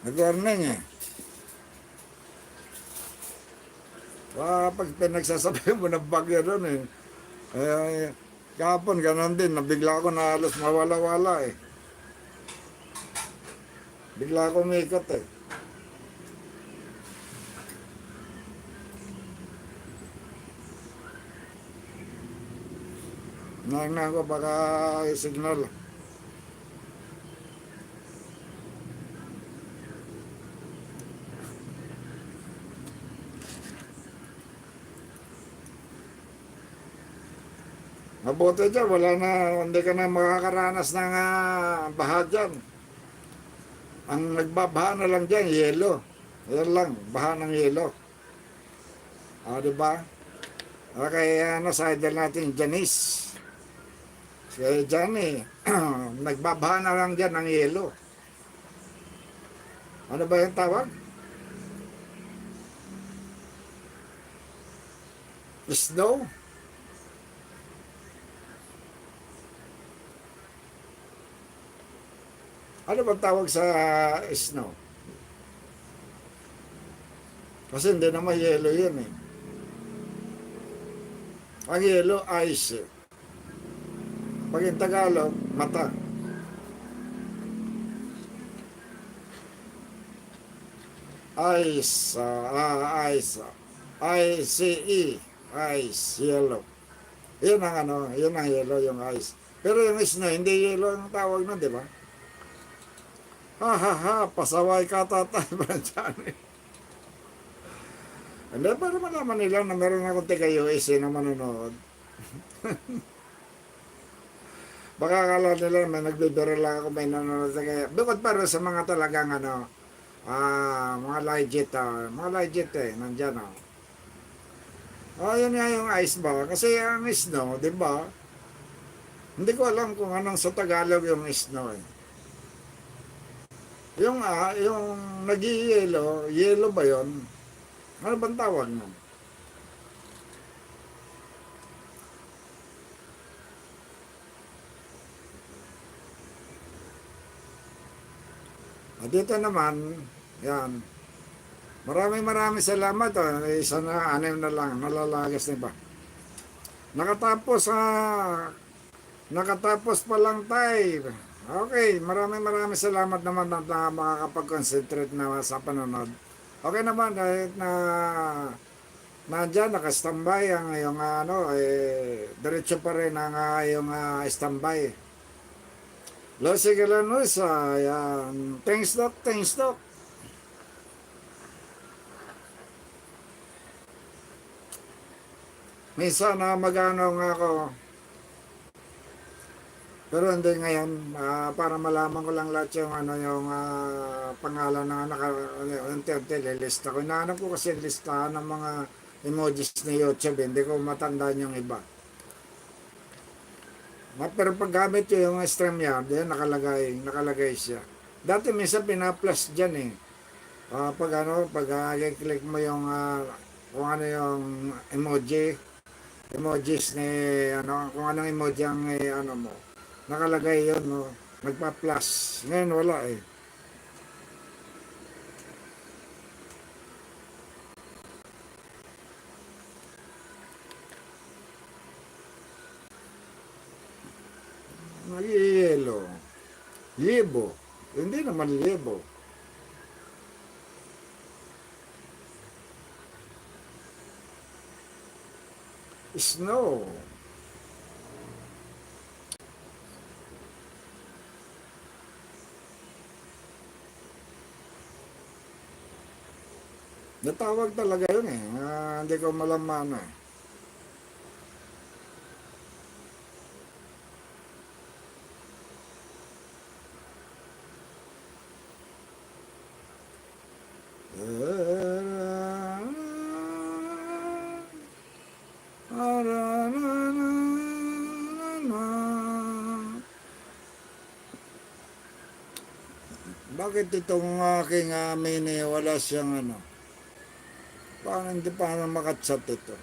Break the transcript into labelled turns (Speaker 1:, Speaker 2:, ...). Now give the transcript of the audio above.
Speaker 1: Nag-warning eh. Pag pinagsasabi mo ng bagyo doon eh. Eh, kahapon ganon din, nabigla ako na halos mawala-wala eh. Bigla ako umikot eh. Nangyayon ko baka signal. Mabuti dyan, wala na, hindi ka na makakaranas ng baha dyan. Ang nagbabaha na lang dyan, yelo. Yan lang, baha ng yelo. Diba? Okay, sa idol natin, Janice. Si Johnny, nagbabaha na lang dyan ng yelo. Ano ba yung tawag? Snow? Ano bang tawag sa snow? Kasi hindi naman yelo yun eh. Ang yelo, ice. Pag in Tagalog, mata. Ice, ice. I-C-E, ice, yellow. Yun ang yun ang yellow, yung ice. Pero yung snow, hindi yellow ang tawag na, di ba? Ha ha ha, pasaway ka tatay, Branchani. Hindi, para malaman nila na meron akong taga-US na manonood. Baka akala nila may nagbibiro lang ako, may nanonood taga. Bukod para sa mga talagang mga legit eh, nandyan yun nga yung ice ba? Kasi ang snow, di ba? Hindi ko alam kung anong sa Tagalog yung snow eh. Yung nag-i-yellow, yellow ba yun? Ano bang tawag mo? Dito naman, yan. Maraming salamat. Isa na, anim na lang, nalalagas na ba? Nakatapos pa lang tayo. Okay, maraming salamat naman na makakapag-concentrate na sa panonood. Okay naman, kahit na nandyan, nakastambay ang yung diretso pa rin ang yung standby. Los Sigalanos, yan. Thanks, Doc. Minsan magano nga ako. Pero hindi ngayon, para malaman ko lang lahat yung yung pangalan na unti-unti lilista ko. Inaanap ko kasi listahan ng mga emojis ni YouTube, hindi ko matandaan yung iba. Pero pag gamit yung StreamYard, yan nakalagay siya. Dati minsan pina-plus dyan eh. Pag click mo yung kung ano yung emojis ni kung anong emoji ang mo. Nakalagay yun, no? Nagpa-plus. Ngayon wala eh. Nag-yelo. Libo. Hindi naman libo. Snow. Natawag talaga yun eh. Hindi ko malaman eh. Bakit itong aking mini wala siyang paano hindi pa makachat ito?